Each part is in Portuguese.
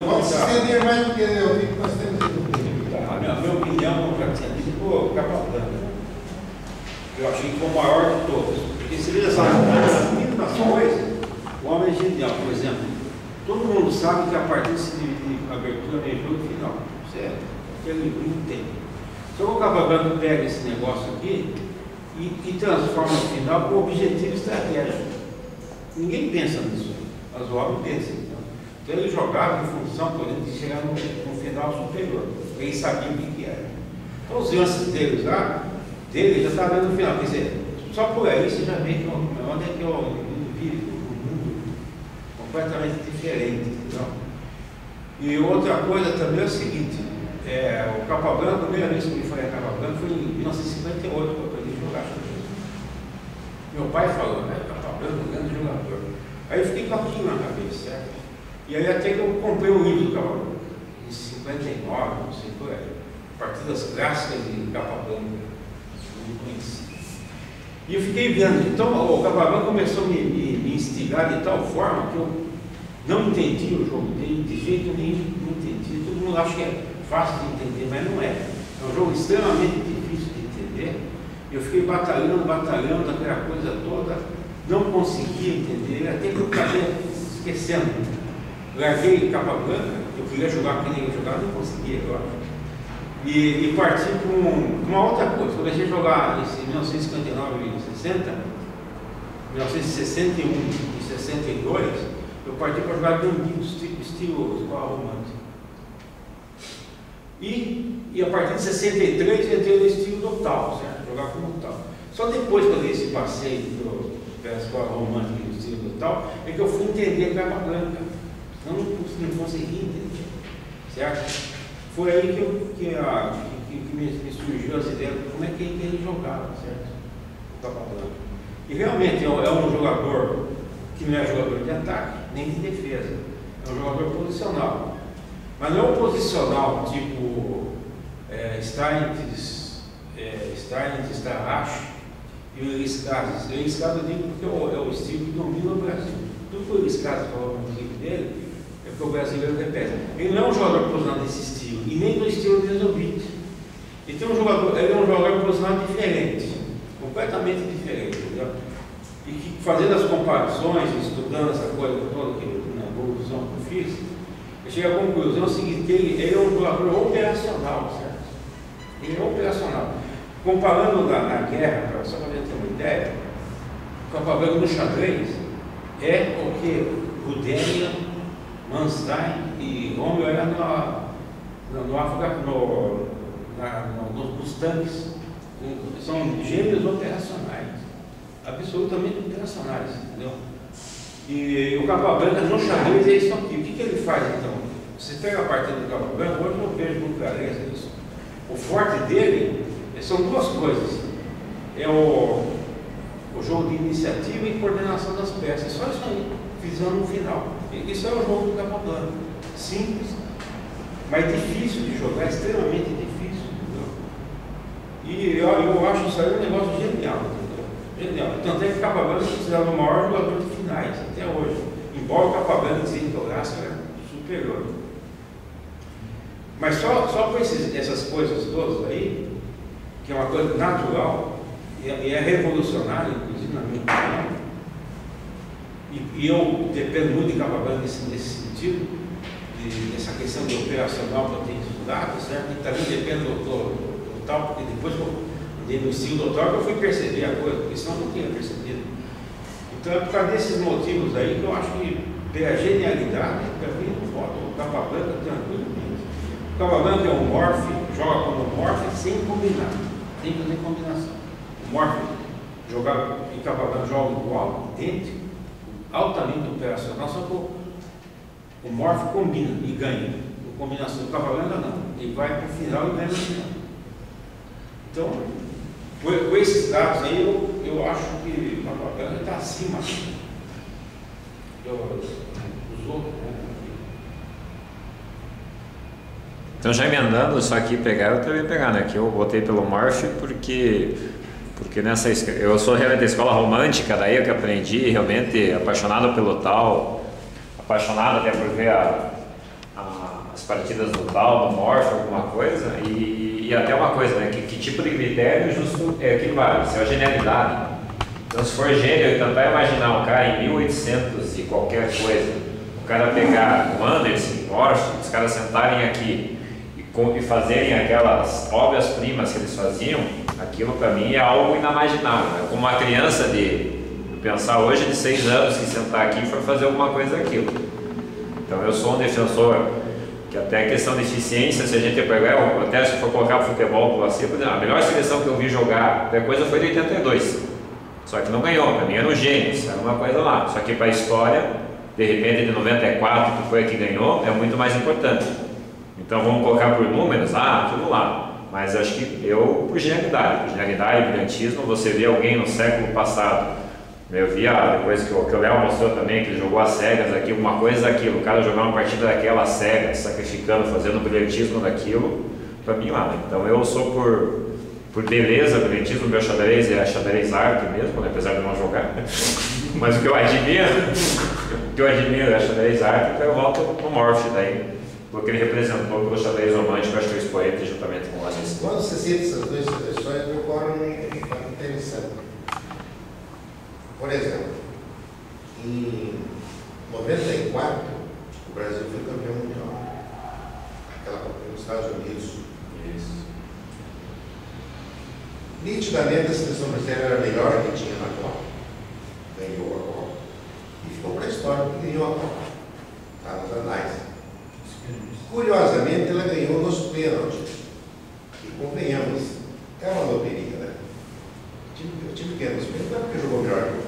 Pode se estender mais porque eu vi que nós temos aqui. A minha opinião, como já tinha dito, pô, Capablanca. Eu achei que foi o maior de todos. Porque se veja só, nas mínimas coisas, o homem é genial. Por exemplo, todo mundo sabe que a partir de abertura, meio jogo e final. Certo? Aquele livrinho tem. Só que o Capablanca pega esse negócio aqui e transforma no final com objetivo estratégico. Ninguém pensa nisso. Mas o homem pensa. Então ele jogava em função, por exemplo, de chegar no final superior. Ele sabia o que era. Então os lances deles lá, dele já está vendo no final. Quer dizer, só por aí você já vê que onde é que eu vivo, um mundo completamente diferente. Entendeu? E outra coisa também é o seguinte, o Capablanca, a primeira vez que eu fui a Capablanca foi em 1958, que eu aprendi a jogar xadrez. Meu pai falou, Capablanca é um grande jogador. Aí eu fiquei com aquilo na cabeça, certo? E aí até que eu comprei o livro do Capablanca, em 59, não sei por aí, partidas clássicas de Capablanca, eu não conhecia. E eu fiquei vendo, então o Capablanca começou a me instigar de tal forma que eu não entendi o jogo dele, de jeito nenhum, não entendi. Todo mundo acha que é fácil de entender, mas não é. É um jogo extremamente difícil de entender. Eu fiquei batalhando, aquela coisa toda, não conseguia entender, até que eu acabei esquecendo. Larguei Capablanca, eu queria jogar como ele jogava, não conseguia, eu acho. E parti com uma outra coisa. Comecei a jogar em 1959 e 60, 1961 e 62, eu parti para jogar gambito, estilo escola romântica. E a partir de 63 eu entrei no estilo do tal, certo? Jogar como tal. Só depois que eu dei esse passeio pela escola romântica e estilo do tal, é que eu fui entender Capablanca. Eu não consegui entender, certo? Foi aí que me surgiu essa ideia de como é que ele jogava, certo? O Capablanca. E realmente é um jogador que não é jogador de ataque, nem de defesa. É um jogador posicional. Mas não é um posicional tipo Stein, Starrache e o Elis Casas. O Elis Casas eu digo porque é o estilo que domina o Brasil. Tudo que o Elis Casas falou no livro dele, é porque o brasileiro repete. Ele não é um jogador posicional desse estilo, e nem do estilo de Resolvite. Ele é um jogador posicional diferente, completamente diferente, entendeu? E que, fazendo as comparações, estudando essa coisa toda, na evolução que eu fiz, eu cheguei à conclusão seguinte, que ele é um jogador operacional, certo? Ele é operacional. Comparando na guerra, só para a gente ter uma ideia, o Capablanca no xadrez é o que Rudênia, Manstein e Rommel era nos tanques. São gêmeos operacionais, absolutamente operacionais, entendeu? E o Capablanca no xadrez é isso aqui. O que ele faz então? Você pega a partida do Capablanca, hoje eu vejo com clareza isso. O forte dele são duas coisas: é o jogo de iniciativa e coordenação das peças. Só isso aí, visando no final. Isso é o jogo do Capablanca. Simples, mas difícil de jogar, extremamente difícil, entendeu? E eu acho isso aí um negócio genial, entendeu? Genial. Tanto é que o Capablanca é considerado o maior jogador de finais até hoje. Embora o Capablanca dizia que o Horácio era superior. Mas só com essas coisas todas aí, que é uma coisa natural e é revolucionária, inclusive na minha opinião, e eu dependo muito de Capablanca nesse sentido, dessa questão de operacional que eu tenho estudado, certo? E também dependo do tal, porque depois que eu andei no estilo do tal, eu fui perceber a coisa, porque senão eu não tinha percebido. Então é por causa desses motivos aí que eu acho que, pela genialidade, para mim não falta o Capablanca tranquilamente. O Capablanca é um morphe, joga como morphe sem combinar, sem fazer combinação. O morphe e Capablanca jogam igual, idêntico, altamente operacional, só que o morphe combina e ganha. A combinação do Capablanca não, ele vai para o final e ganha no final. Então, com esses dados aí, eu acho que o Capablanca está acima dos outros. Então, já emendando isso aqui, eu também pegar, né? Que eu votei pelo morphe porque eu sou realmente da escola romântica, daí que aprendi, realmente apaixonado pelo tal, apaixonado até por ver a as partidas do tal, do Morph, alguma coisa, e até uma coisa, né? Que tipo de critério justo é que vale? Se é a genialidade. Então, se for gênio, tentar imaginar um cara em 1800 e qualquer coisa, o cara pegar o Anderson, Morph, os caras sentarem aqui e fazerem aquelas obras-primas que eles faziam, aquilo para mim é algo inimaginável. Né? Como uma criança de pensar hoje de 6 anos que sentar aqui e for fazer alguma coisa daquilo. Então eu sou um defensor que até a questão de eficiência, se a gente pegar, até se for colocar o futebol para você, a melhor seleção que eu vi jogar, até coisa foi de 82. Só que não ganhou, para mim era um gênio, era uma coisa lá. Só que para a história, de repente de 94, que foi a que ganhou, é muito mais importante. Então vamos colocar por números, tudo lá. Mas acho que por genialidade e brilhantismo, você vê alguém no século passado. Eu vi depois que o Léo mostrou também, que ele jogou às cegas aqui, uma coisa daquilo, o cara jogar uma partida daquela às cegas, sacrificando, fazendo brilhantismo daquilo, para mim lá. Né? Então eu sou por beleza, brilhantismo, meu xadrez é xadrez arte mesmo, né? Apesar de não jogar. Mas o que eu admiro é xadrez arte, então eu volto no Morph daí. Porque ele representou pelo xadrez romântico, acho que eu expoente juntamente com o Aziz. Quando você cita essas duas seleções, me ocorre um fato interessante. Por exemplo, em 94, o Brasil foi campeão mundial. Aquela Copa nos Estados Unidos. Isso. Nitidamente a seleção brasileira era a melhor que tinha na Copa. Ganhou a Copa. E ficou para a história que ganhou a Copa. Está nos anais. Curiosamente, ela ganhou nos pênaltis. E convenhamos, é uma loteria, né? O time que ganhou nos pênaltis não é porque jogou melhor que o outro.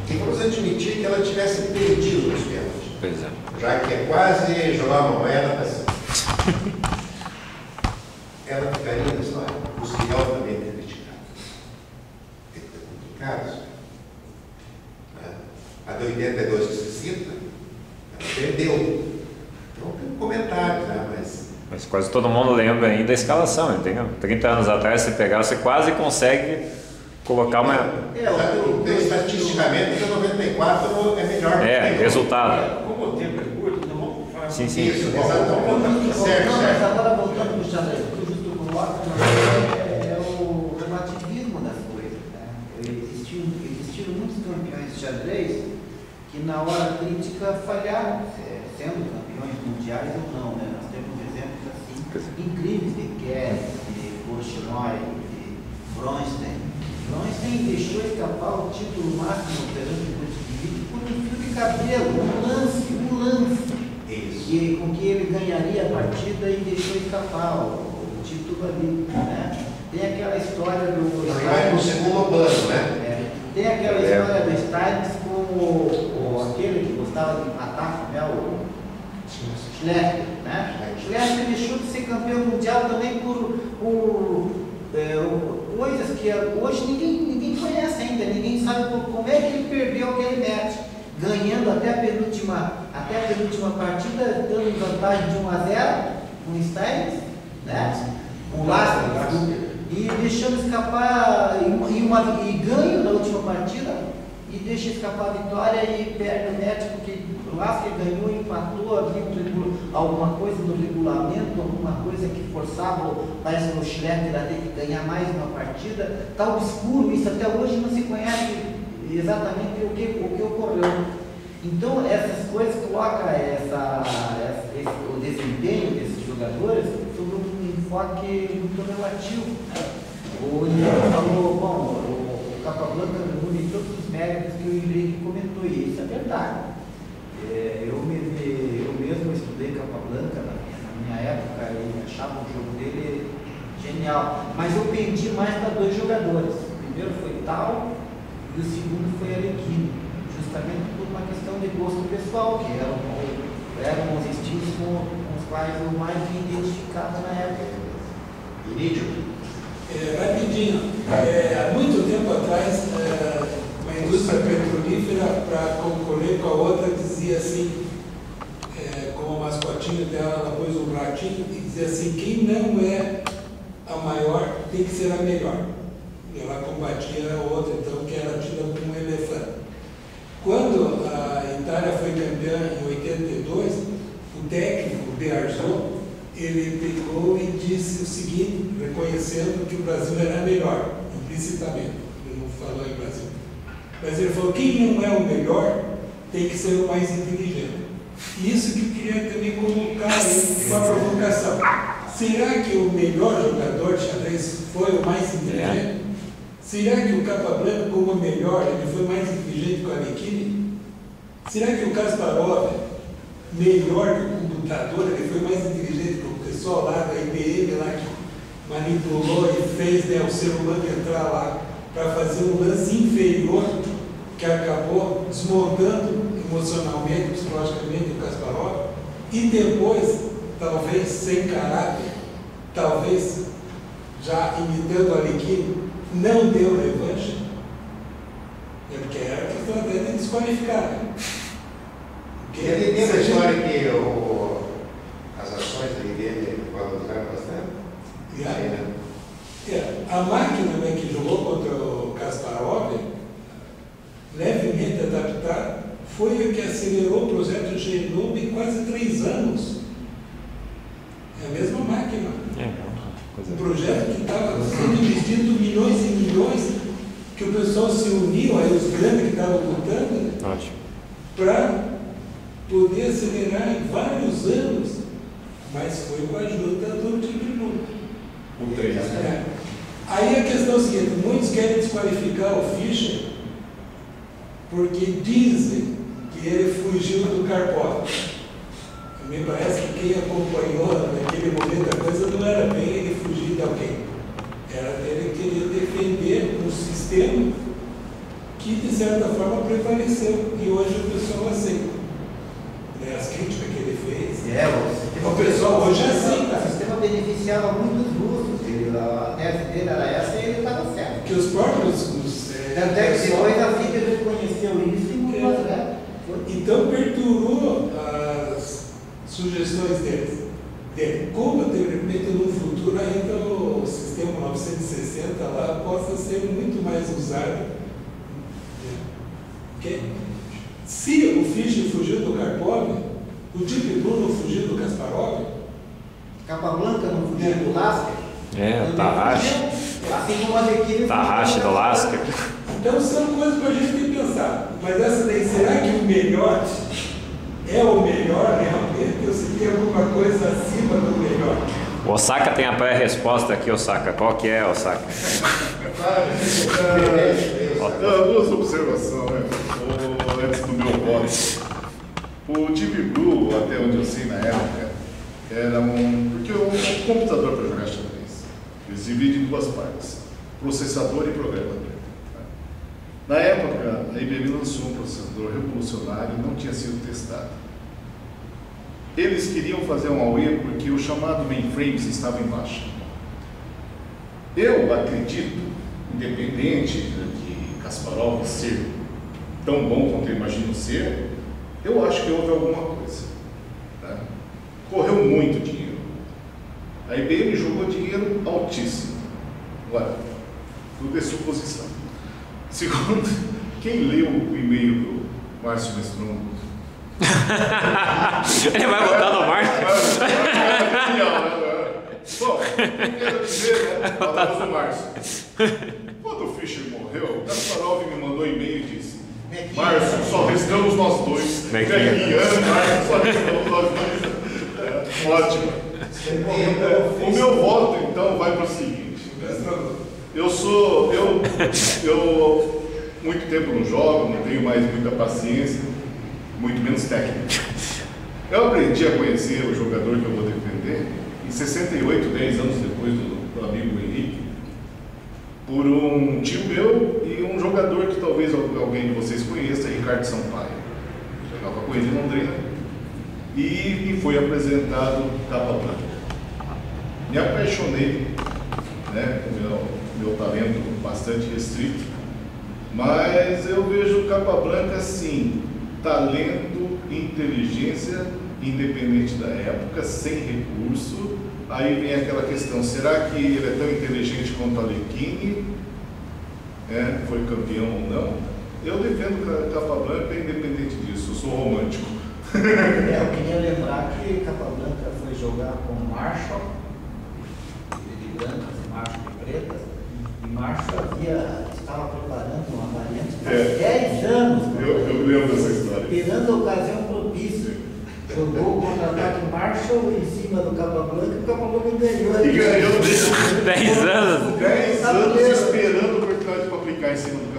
E vamos admitir que ela tivesse perdido nos pênaltis. Pois é. Já que é quase jogar uma moeda para cima. Ela ficaria na história, os que altamente criticados. É complicado isso. A de 82 que se cita, ela perdeu. Então tem comentários, né? Mas quase todo mundo lembra ainda a escalação, entendeu? 30 anos atrás, você pegar, você quase consegue colocar uma... Estatisticamente, o 94 é melhor. Resultado. Como o tempo é curto, não vamos falar. Sim. Isso, exatamente. Certo. Mas agora voltando para o xadrez, o que o Justo coloca é o relativismo das coisas. Né? Existiram muitos campeões de xadrez que na hora crítica falharam, sendo campeões mundiais ou não. Né? Nós temos exemplos assim, incríveis de Kelly, de Borchinoi, de Bronstein. Bronstein deixou escapar o título máximo perante o Bolshevik por um fio de cabelo, um lance. Isso. Com que ele ganharia a partida e deixou escapar o título ali. Né? Tem aquela história do... Ele vai no segundo plano, né? Tem aquela história do Steins com aquele que gostava de matar, né? O Schlechter, né? Schlechter deixou de ser campeão mundial também por coisas que hoje ninguém conhece ainda, ninguém sabe como é que ele perdeu aquele match, ganhando até a penúltima partida, dando vantagem de 1-0 com o Steins, né? Com o Lasker, e deixando escapar e ganho na última partida e deixa escapar a vitória e perde o match porque o Lasker ganhou, empatou, havia alguma coisa no regulamento, alguma coisa que forçava, parece que o Schlechter a ter que ganhar mais uma partida. Está obscuro isso, até hoje não se conhece exatamente o que ocorreu. Então essas coisas colocam o desempenho desses jogadores sob um enfoque muito relativo. O Henrique falou, o Capablanca reúne todos os méritos que o Henrique comentou, e isso é verdade. Eu mesmo estudei Capablanca na minha época e achava o jogo dele genial, mas eu pendi mais para 2 jogadores. O primeiro foi Tal e o segundo foi Alekhine, justamente por uma questão de gosto pessoal, que eram os estilos com os quais eu mais me identificava na época. Rapidinho, há muito tempo atrás, uma indústria petrolífera, para concorrer com a outra, dizia assim, como mascotinho dela, ela pôs um ratinho e dizia assim: quem não é a maior tem que ser a melhor. E ela combatia a outra, então, que era tida como um elefante. Quando a Itália foi campeã em 82, o técnico, Bearzot, ele pegou e disse o seguinte, reconhecendo que o Brasil era melhor, implicitamente, ele não falou em Brasil. Mas ele falou, quem não é o melhor tem que ser o mais inteligente. E isso que eu queria também colocar aí, uma provocação. Será que o melhor jogador de xadrez foi o mais inteligente? Será que o Capablanca, como o melhor, ele foi mais inteligente que o Alekhine? Será que o Kasparov, melhor que o computador, ele foi mais inteligente que o pessoal lá da IBM, lá que manipulou e fez, né, o ser humano entrar lá para fazer um lance inferior que acabou desmontando emocionalmente, psicologicamente o Kasparov, e depois, talvez sem caráter, talvez já imitando o Alekhine, não deu revanche? É porque era questão até de desqualificar. Né? Ele tem uma história que as ações da IBM valorizaram bastante. A máquina, né, que jogou contra o Kasparov, levemente adaptada, foi o que acelerou o projeto Genome em quase 3 anos. É a mesma máquina. Um projeto que estava sendo investido milhões e milhões, que o pessoal se uniu, aí os grandes que estavam lutando, para poder acelerar em vários anos, mas foi com a ajuda do Deep Blue. Aí a questão é a seguinte, muitos querem desqualificar o Fischer porque dizem que ele fugiu do Karpov. Me parece que quem acompanhou naquele momento a coisa não era bem ele fugir de alguém. Era ele querer defender um sistema que, de certa forma, prevaleceu. E hoje o pessoal aceita. As críticas que ele fez. O pessoal hoje aceita. O sistema beneficiava muitos russos. A tese dele era essa e ele estava certo. Que os próprios... Tanto é que depois a FIDE reconheceu isso e mudou as regras. Então perturou as sugestões deles. Como, de repente, no futuro, ainda o sistema 960 lá possa ser muito mais usado. Okay? Se o Fischer fugiu do Karpov, o Deep Blue não fugiu do Kasparov, Capablanca não fugiu do Lasker. O Tarrashi. Assim como a Alekhine. Tarrashi do Lasker. Então são coisas para a gente pensar. Mas essa daí, será que o melhor é o melhor realmente? Ou se tem alguma coisa acima do melhor? O Osaka tem a pré-resposta aqui, Osaka. Qual que é, Osaka? Duas observações, né? Antes do meu voto. O Deep Blue, até onde eu sei na época, era porque o computador para jogar xadrez, eles dividem em 2 partes, processador e programador. Na época, a IBM lançou um processador revolucionário e não tinha sido testado. Eles queriam fazer um AUE porque o chamado mainframes estava em baixa. Eu acredito, independente de Kasparov ser tão bom quanto eu imagino ser, eu acho que houve alguma coisa. Tá? Correu muito dinheiro. A IBM jogou dinheiro altíssimo. Agora, tudo é suposição. Segundo, quem leu o e-mail do Márcio Mestron? Ele vai botar no Márcio? Bom, quero dizer, né? Falamos do Márcio. Quando o Fischer morreu, o Kasparov me mandou e-mail e disse: Márcio, só restamos nós dois. Márcio, só restamos nós dois. Ótimo. O meu voto, então, vai para o seguinte. Eu muito tempo não jogo, não tenho mais muita paciência, muito menos técnica. Eu aprendi a conhecer o jogador que eu vou defender em 68, 10 anos depois do amigo Henrique, por um tio meu e um jogador que talvez alguém de vocês conheça, Ricardo Sampaio. Jogava com ele em Londrina e me foi apresentado Capablanca. Me apaixonei, né, com meu talento bastante restrito, mas eu vejo o Capablanca sim, talento, inteligência, independente da época, sem recurso. Aí vem aquela questão, será que ele é tão inteligente quanto Alekhine? Foi campeão ou não? Eu defendo o Capablanca independente disso, eu sou romântico. Eu queria lembrar que Capablanca foi jogar com Marshall, de brancas e Marshall de pretas, e Marshall estava preparando uma variante há 10 anos. Eu lembro dessa história. Esperando a ocasião propícia. Jogou o contra-ataque Marshall em cima do Capablanca e o Capablanca ganhou. E ganhou 10 anos. 10 anos esperando a oportunidade para aplicar em cima do